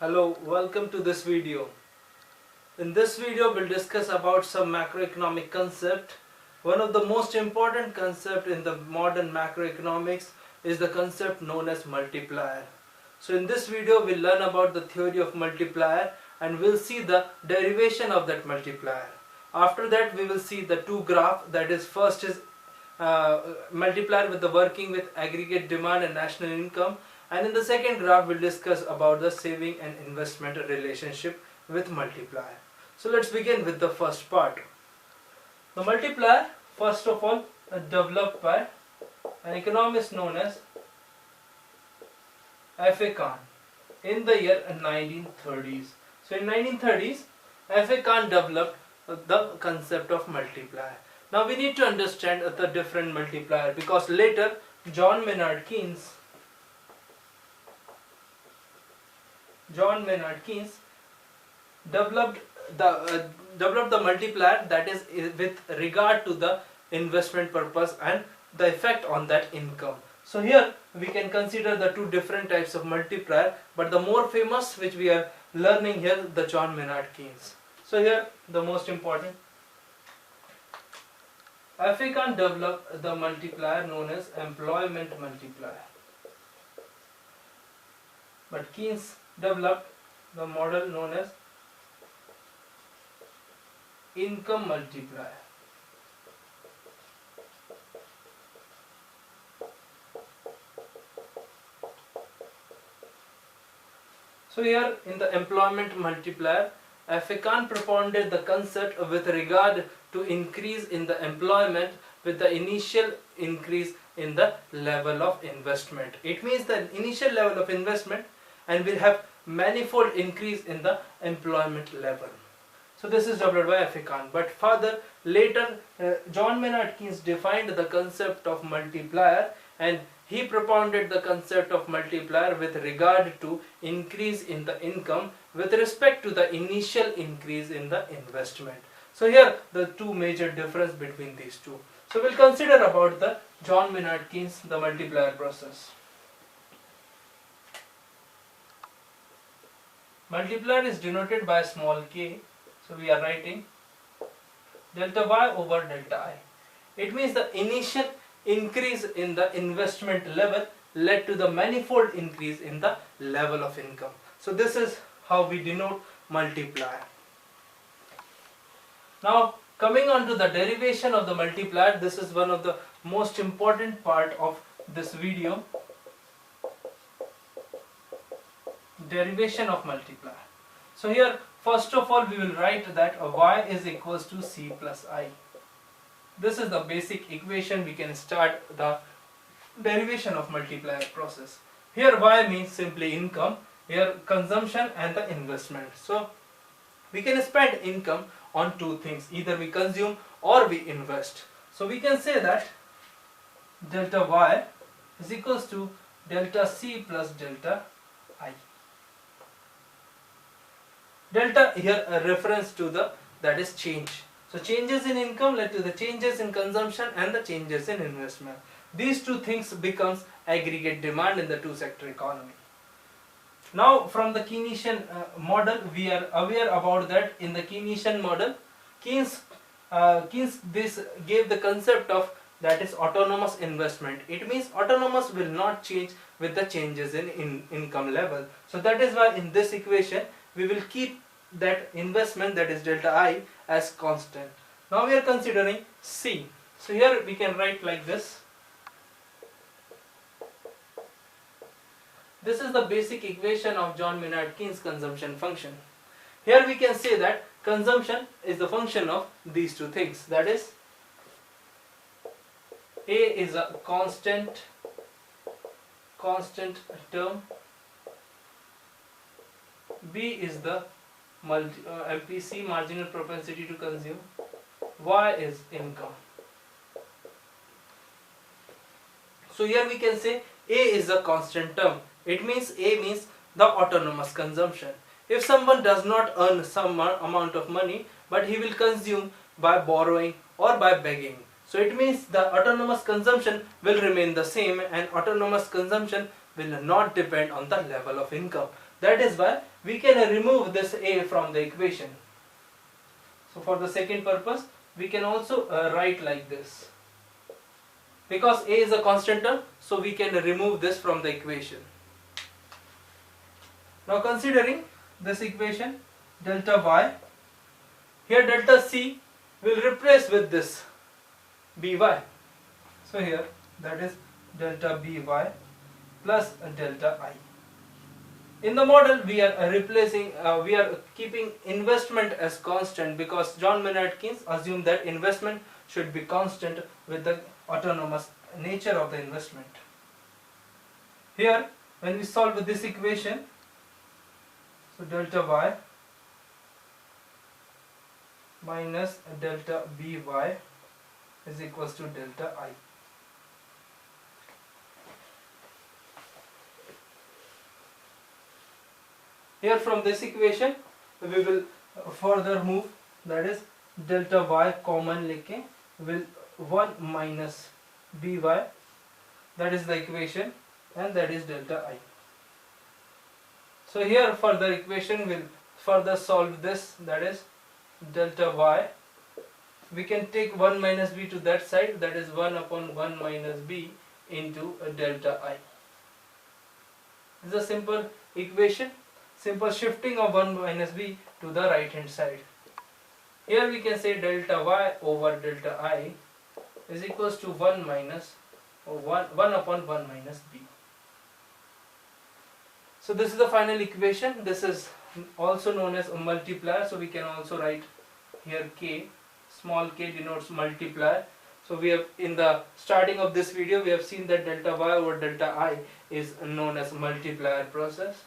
Hello, welcome to this video. In this video we'll discuss about some macroeconomic concept. One of the most important concept in the modern macroeconomics is the concept known as multiplier. So in this video we'll learn about the theory of multiplier and we'll see the derivation of that multiplier. After that we will see the two graphs, that is first is multiplier with the working with aggregate demand and national income, and in the second graph we'll discuss about the saving and investment relationship with multiplier. So let's begin with the first part. The multiplier first of all developed by an economist known as F.A. Khan in the year 1930s. So in 1930s F.A. Khan developed the concept of multiplier. Now we need to understand the different multiplier because later John Maynard Keynes developed the multiplier, that is with regard to the investment purpose and the effect on that income. So here we can consider the two different types of multiplier, but the more famous which we are learning here, the John Maynard Keynes. So here the most important, F.A. Khan developed the multiplier known as employment multiplier, but Keynes developed the model known as income multiplier. So here in the employment multiplier, F.A. Khan propounded the concept with regard to increase in the employment with the initial increase in the level of investment. It means the initial level of investment and will have manifold increase in the employment level. So this is developed by F.A. Khan. But further later John Maynard Keynes defined the concept of multiplier, and he propounded the concept of multiplier with regard to increase in the income with respect to the initial increase in the investment. So here the two major difference between these two. So we'll consider about the John Maynard Keynes, the multiplier process. Multiplier is denoted by a small k. So we are writing delta y over delta I. It means the initial increase in the investment level led to the manifold increase in the level of income. So this is how we denote multiplier. Now coming on to the derivation of the multiplier, this is one of the most important part of this video. Derivation of multiplier. So here first of all we will write that y is equals to c plus I. This is the basic equation. We can start the derivation of multiplier process. Here y means simply income, here consumption and the investment. So we can spend income on two things, either we consume or we invest. So we can say that delta y is equals to delta c plus delta I. Delta here a reference to the, that is change. So changes in income led to the changes in consumption and the changes in investment. These two things becomes aggregate demand in the two sector economy. Now from the Keynesian model we are aware about that in the Keynesian model Keynes this gave the concept of, that is autonomous investment. It means autonomous will not change with the changes in income level. So that is why in this equation we will keep that investment, that is delta I, as constant. Now we are considering C. So here we can write like this. This is the basic equation of John Maynard Keynes consumption function. Here we can say that consumption is the function of these two things, that is A is a constant term, B is the MPC, marginal propensity to consume, Y is income. So here we can say A is a constant term. It means A means the autonomous consumption. If someone does not earn some amount of money, but he will consume by borrowing or by begging, so it means the autonomous consumption will remain the same and autonomous consumption will not depend on the level of income. That is why we can remove this A from the equation. So for the second purpose, we can also write like this. Because A is a constant term, so we can remove this from the equation. Now considering this equation, delta y, here delta C will replace with this by. So here that is delta by plus delta I. In the model we are replacing, we are keeping investment as constant because John Maynard Keynes assumed that investment should be constant with the autonomous nature of the investment. Here when we solve this equation, so delta y minus delta by is equals to delta I. Here from this equation we will further move, that is delta y common लेके will 1 minus by, that is the equation, and that is delta I. So here further equation will further solve this, that is delta y, we can take 1 minus b to that side, that is 1 upon 1 minus b into delta I. This is a simple equation, simple shifting of 1 minus b to the right hand side. Here we can say delta y over delta I is equals to 1 minus 1 upon 1 minus b. So this is the final equation. This is also known as a multiplier, so we can also write here k, small k denotes multiplier. So we have, in the starting of this video, we have seen that delta y over delta I is known as multiplier process.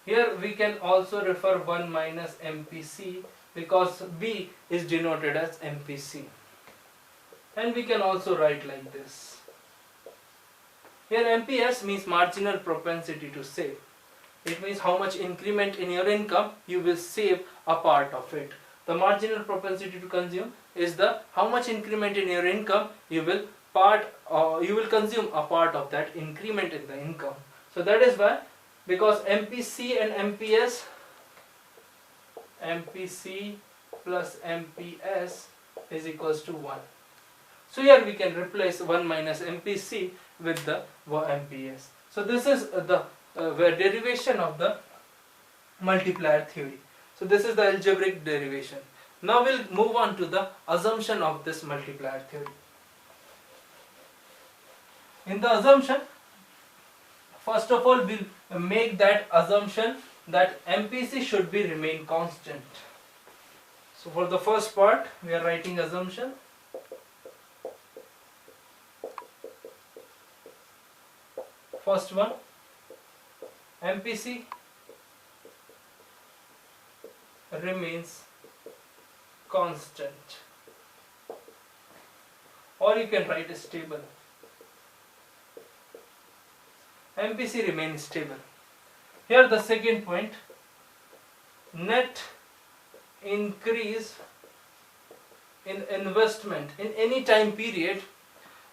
Here we can also refer 1 minus MPC because B is denoted as MPC. And we can also write like this. Here MPS means marginal propensity to save. It means how much increment in your income you will save a part of it. The marginal propensity to consume is the how much increment in your income you will consume a part of that increment in the income. So that is why, because MPC and MPC plus MPS is equals to 1. So here we can replace 1 minus MPC with the MPS. So this is the derivation of the multiplier theory. So this is the algebraic derivation. Now we'll move on to the assumption of this multiplier theory. In the assumption, first of all we'll make that assumption that MPC should be remain constant. So for the first part we are writing assumption. First one, MPC remains constant, or you can write stable. MPC remains stable. Here the second point, net increase in investment in any time period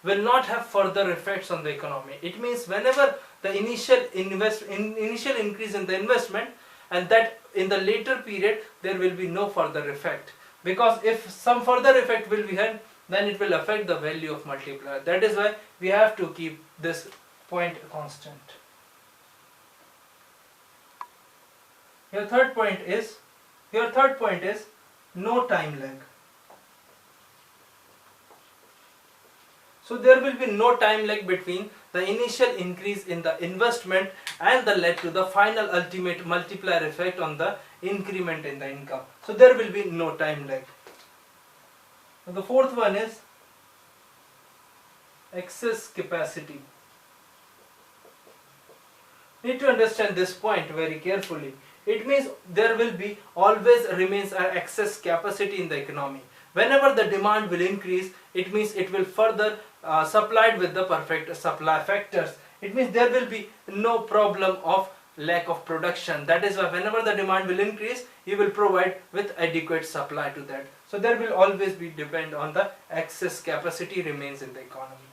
will not have further effects on the economy. It means whenever the initial increase in the investment, and that in the later period there will be no further effect, because if some further effect will be had, then it will affect the value of multiplier. That is why we have to keep this point constant. Your third point is no time lag. So there will be no time lag between the initial increase in the investment and the led to the final ultimate multiplier effect on the increment in the income. So there will be no time lag. Now the fourth one is excess capacity. Need to understand this point very carefully. It means there will be always remains an excess capacity in the economy. Whenever the demand will increase, it means it will further supplied with the perfect supply factors. It means there will be no problem of lack of production. That is why whenever the demand will increase, you will provide with adequate supply to that. So there will always be depend on the excess capacity remains in the economy.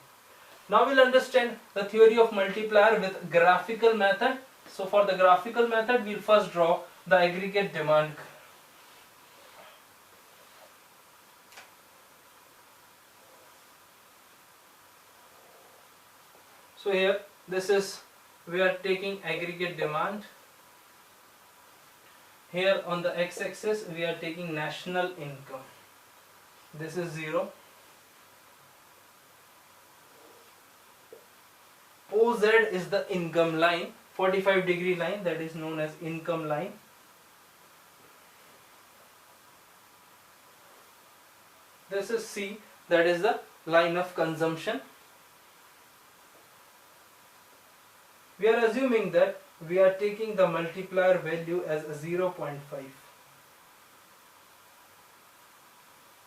Now we'll understand the theory of multiplier with graphical method So for the graphical method, we'll first draw the aggregate demand. So here, this is, we are taking aggregate demand. Here on the x-axis, we are taking national income. This is 0. OZ is the income line, 45-degree line, that is known as income line. This is C, that is the line of consumption. We are assuming that we are taking the multiplier value as 0.5.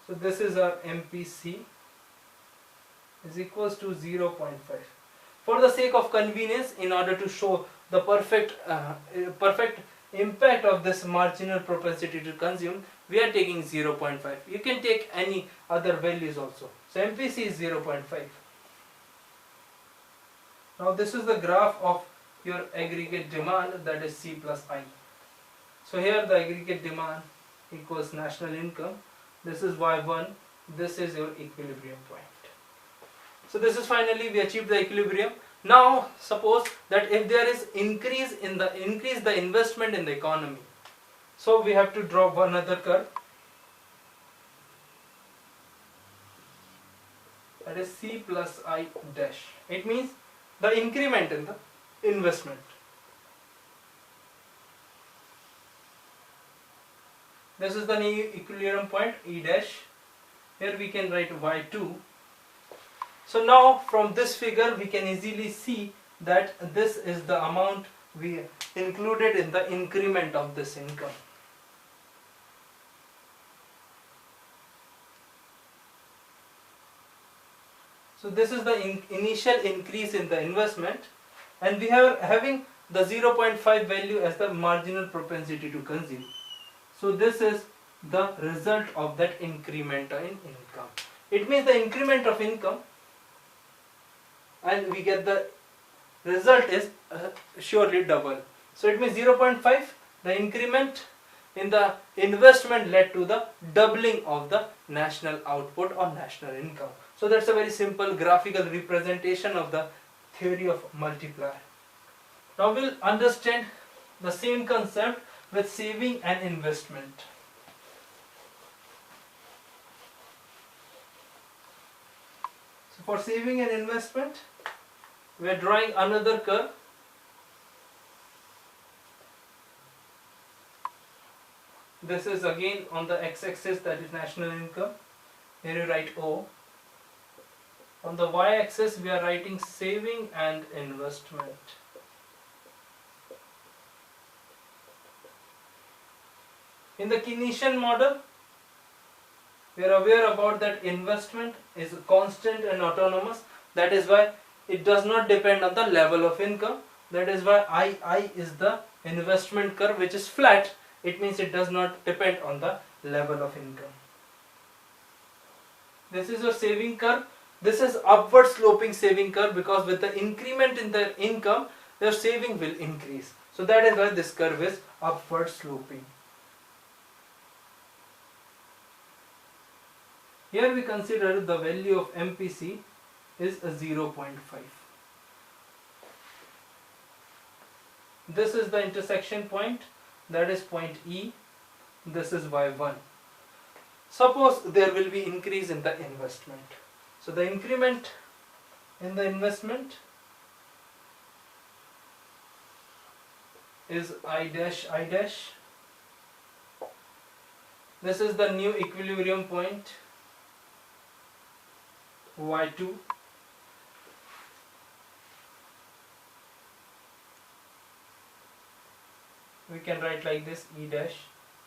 So this is our MPC is equals to 0.5. For the sake of convenience, in order to show the perfect impact of this marginal propensity to consume, we are taking 0.5. You can take any other values also. So MPC is 0.5. Now this is the graph of your aggregate demand, that is C plus I. So here the aggregate demand equals national income. This is Y1. This is your equilibrium point. So this is finally we achieved the equilibrium. Now suppose that if there is increase the investment in the economy, so we have to draw one other curve, that is C plus I dash. It means the increment in the investment. This is the new equilibrium point E dash. Here we can write Y2. So now from this figure we can easily see that this is the amount we included in the increment of this income. So this is the initial increase in the investment, and we are having the 0.5 value as the marginal propensity to consume. So this is the result of that increment in income. It means the increment of income, and we get the result is surely double. So it means 0.5, the increment in the investment led to the doubling of the national output or national income. So that's a very simple graphical representation of the theory of multiplier. Now we'll understand the same concept with saving and investment. So for saving and investment, we are drawing another curve. This is again on the x-axis, that is national income. Here you write O. On the y-axis we are writing saving and investment. In the Keynesian model, we are aware about that investment is constant and autonomous. That is why it does not depend on the level of income. That is why I is the investment curve, which is flat. It means it does not depend on the level of income. This is your saving curve. This is upward sloping saving curve, because with the increment in the income, your saving will increase. So that is why this curve is upward sloping. Here we consider the value of MPC is 0.5. This is the intersection point, that is point E. This is Y1. Suppose there will be increase in the investment. So the increment in the investment is I dash I dash. This is the new equilibrium point, Y2. We can write like this, E dash.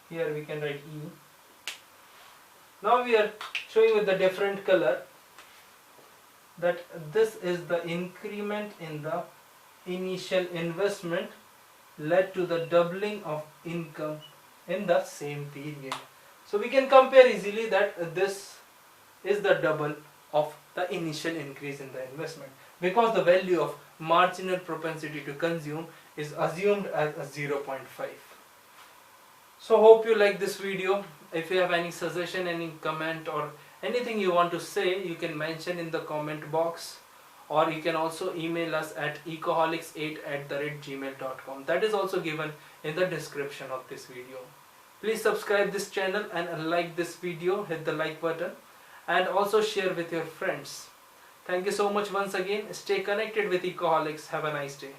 Here we can write E. Now we are showing with the different color that this is the increment in the initial investment led to the doubling of income in the same period. So we can compare easily that this is the double of the initial increase in the investment, because the value of marginal propensity to consume is assumed as a 0.5. So hope you like this video. If you have any suggestion, any comment or anything you want to say, you can mention in the comment box, or you can also email us at ecoholics8@gmail.com. That is also given in the description of this video. Please subscribe this channel and like this video, hit the like button and also share with your friends. Thank you so much once again. Stay connected with Ecoholics. Have a nice day.